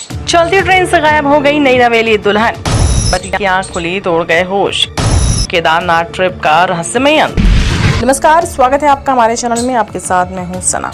चलती ट्रेन से गायब हो गई नई नवेली दुल्हन, पति की आंख खुली तोड़ गए होश। केदारनाथ ट्रिप का रहस्यमय अंत। नमस्कार, स्वागत है आपका हमारे चैनल में। आपके साथ मैं हूं सना।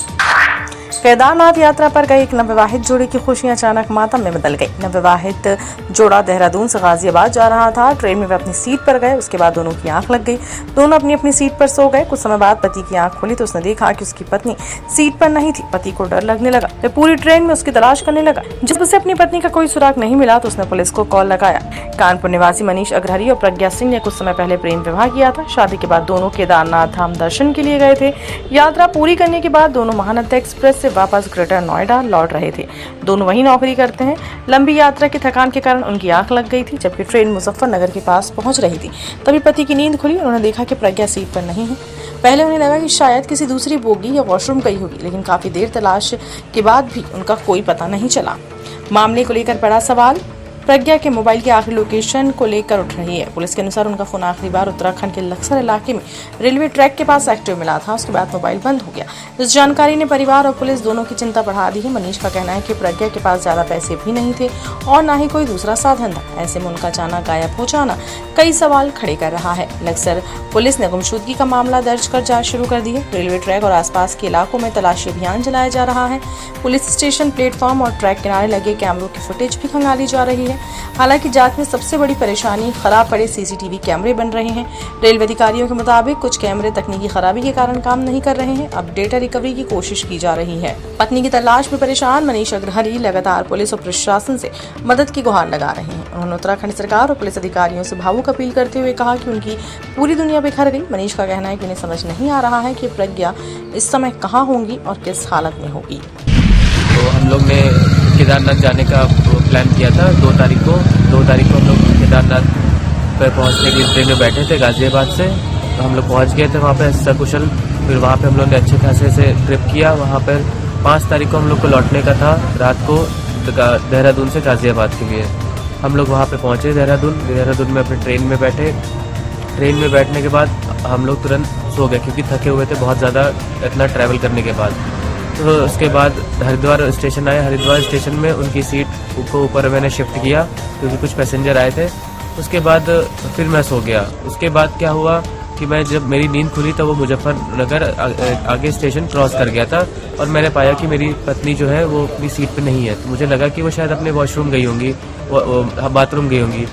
केदारनाथ यात्रा पर गए एक नवविवाहित जोड़ी की खुशियां अचानक मातम में बदल गई। नवविवाहित जोड़ा देहरादून से गाजियाबाद जा रहा था। ट्रेन में वे अपनी सीट पर गए, उसके बाद दोनों की आंख लग गई। दोनों अपनी अपनी सीट पर सो गए। कुछ समय बाद पति की आंख खुली तो उसने देखा कि उसकी पत्नी सीट पर नहीं थी। पति को डर लगने लगा। वे पूरी ट्रेन में उसकी तलाश करने लगा। जब उसे अपनी पत्नी का कोई सुराग नहीं मिला तो उसने पुलिस को कॉल लगाया। कानपुर निवासी मनीष अग्रहरी और प्रज्ञा सिंह ने कुछ समय पहले प्रेम विवाह किया था। शादी के बाद दोनों केदारनाथ धाम दर्शन के लिए गए थे। यात्रा पूरी करने के बाद दोनों महानदा एक्सप्रेस से वापस ग्रेटर नोएडा लौट रहे थे। दोनों वहीं नौकरी करते हैं। लंबी यात्रा की थकान के कारण उनकी आंख लग गई थी। जबकि ट्रेन मुजफ्फरनगर के पास पहुंच रही थी, तभी पति की नींद खुली। उन्होंने देखा कि प्रज्ञा सीट पर नहीं है। पहले उन्हें लगा कि शायद किसी दूसरी बोगी या वॉशरूम गई होगी, लेकिन काफी देर तलाश के बाद भी उनका कोई पता नहीं चला। मामले को लेकर बड़ा सवाल प्रज्ञा के मोबाइल की आखिरी लोकेशन को लेकर उठ रही है। पुलिस के अनुसार उनका फोन आखिरी बार उत्तराखंड के लक्सर इलाके में रेलवे ट्रैक के पास एक्टिव मिला था। उसके बाद मोबाइल बंद हो गया। इस जानकारी ने परिवार और पुलिस दोनों की चिंता बढ़ा दी है। मनीष का कहना है कि प्रज्ञा के पास ज्यादा पैसे भी नहीं थे और न ही कोई दूसरा साधन था। ऐसे में उनका अचानक गायब हो जाना कई सवाल खड़े कर रहा है। लक्सर पुलिस ने गुमशुदगी का मामला दर्ज कर जांच शुरू कर दी है। रेलवे ट्रैक और आसपास के इलाकों में तलाशी अभियान चलाया जा रहा है। पुलिस स्टेशन, प्लेटफॉर्म और ट्रैक किनारे लगे कैमरों की फुटेज भी खंगाली जा रही है। हालांकि जांच में सबसे बड़ी परेशानी खराब पड़े सीसीटीवी कैमरे बन रहे हैं। रेलवे अधिकारियों के मुताबिक कुछ कैमरे तकनीकी खराबी के कारण काम नहीं कर रहे हैं। अब डेटा रिकवरी की कोशिश की जा रही है। पत्नी की तलाश में परेशान मनीष अग्रहरी लगातार पुलिस और प्रशासन से मदद की गुहार लगा रहे हैं। उन्होंने उत्तराखंड सरकार और पुलिस अधिकारियों से भावुक अपील करते हुए कहा कि उनकी पूरी दुनिया बिखर गई। मनीष का कहना है कि उन्हें समझ नहीं आ रहा है कि प्रज्ञा इस समय कहाँ होंगी और किस हालत में होगी। तो हम लोग ने केदारनाथ जाने का प्लान किया था 2 तारीख को हम लोग केदारनाथ पर पहुंचने की ट्रेन में बैठे थे गाजियाबाद से। तो हम लोग पहुंच गए थे वहाँ पे सकुशल। फिर वहाँ पे हम लोग ने अच्छे खासे से ट्रिप किया। वहाँ पर 5 तारीख को हम लोग को लौटने का था रात को देहरादून से गाजियाबाद के लिए। हम लोग वहाँ पे पहुँचे देहरादून में अपने ट्रेन में बैठे। ट्रेन में बैठने के बाद हम लोग तुरंत सो गए क्योंकि थके हुए थे बहुत ज़्यादा इतना ट्रैवल करने के बाद। तो उसके बाद हरिद्वार स्टेशन आए। हरिद्वार स्टेशन में उनकी सीट को ऊपर मैंने शिफ्ट किया क्योंकि कुछ पैसेंजर आए थे। उसके बाद फिर मैं सो गया। उसके बाद क्या हुआ कि मैं जब मेरी नींद खुली तो वो मुजफ्फरनगर आगे स्टेशन क्रॉस कर गया था और मैंने पाया कि मेरी पत्नी जो है वो अपनी सीट पे नहीं है। तो मुझे लगा कि वो शायद अपने वॉशरूम गई होंगी, बाथरूम गई होंगी।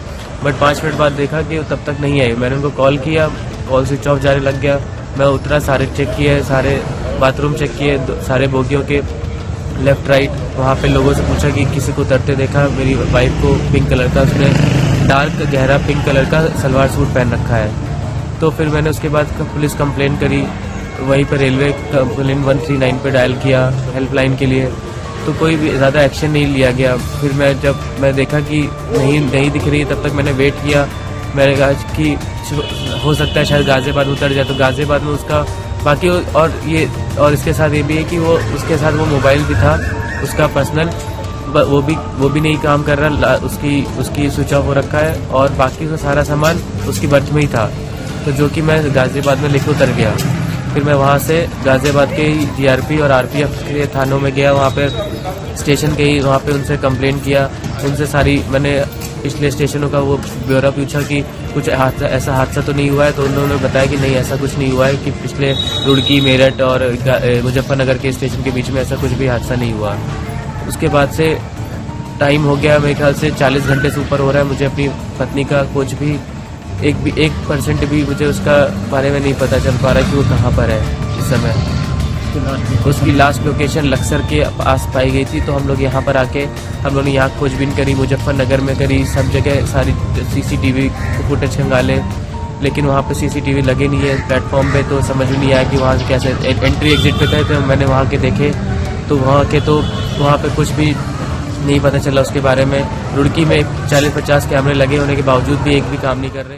बट 5 मिनट बाद देखा कि वो तब तक नहीं आई। मैंने उनको कॉल किया, कॉल स्विच ऑफ जाने लग गया। मैं उतरा, सारे चेक किए, सारे बाथरूम चेक किए, सारे बोगियों के लेफ्ट राइट। वहाँ पे लोगों से पूछा कि किसी को उतरते देखा। मेरी वाइफ को पिंक कलर का, उसने डार्क गहरा पिंक कलर का सलवार सूट पहन रखा है। तो फिर मैंने उसके बाद पुलिस कंप्लेन करी। वहीं पर रेलवे कंप्लेन 139 पे डायल किया हेल्पलाइन के लिए। तो कोई भी ज़्यादा एक्शन नहीं लिया गया। फिर जब मैं देखा कि नहीं दिख रही, तब तक मैंने वेट किया। मैंने कहा कि हो सकता है शायद गाजियाबाद में उतर जाए। तो गाजियाबाद में उसका बाकी और इसके साथ ये भी है कि वो उसके साथ वो मोबाइल भी था उसका पर्सनल, वो भी नहीं काम कर रहा। उसकी स्विच ऑफ हो रखा है और बाकी का सारा सामान उसकी बर्थ में ही था। तो जो कि मैं गाजियाबाद में लेके उतर गया। फिर मैं वहाँ से गाजियाबाद के जीआरपी और आरपीएफ के थानों में गया। वहाँ पे स्टेशन के ही वहाँ पे उनसे कंप्लेंट किया। उनसे सारी मैंने पिछले स्टेशनों का वो ब्यौरा पूछा कि कुछ ऐसा हादसा तो नहीं हुआ है। तो उन्होंने बताया कि नहीं, ऐसा कुछ नहीं हुआ है, कि पिछले रुड़की, मेरठ और मुजफ्फरनगर के स्टेशन के बीच में ऐसा कुछ भी हादसा नहीं हुआ। उसके बाद से टाइम हो गया मेरे ख्याल से 40 घंटे से ऊपर हो रहा है। मुझे अपनी पत्नी का कुछ भी 1% भी मुझे उसका बारे में नहीं पता चल पा रहा है कि वो कहाँ पर है इस समय। उसकी लास्ट लोकेशन लक्सर के पास पाई गई थी। तो हम लोग यहाँ पर आके हम लोगों ने यहाँ खोजबीन करी, मुजफ्फरनगर में करी, सब जगह सारी सीसीटीवी फुटेज खंगाले, लेकिन वहाँ पे सीसीटीवी लगे नहीं है प्लेटफॉर्म पे। तो समझ में नहीं आया कि वहाँ से कैसे एंट्री एग्जिट पे थे। तो मैंने वहाँ के देखे तो वहाँ पे कुछ भी नहीं पता चला उसके बारे में। रुड़की में 40-50 कैमरे लगे होने के बावजूद भी एक भी काम नहीं कर रहे।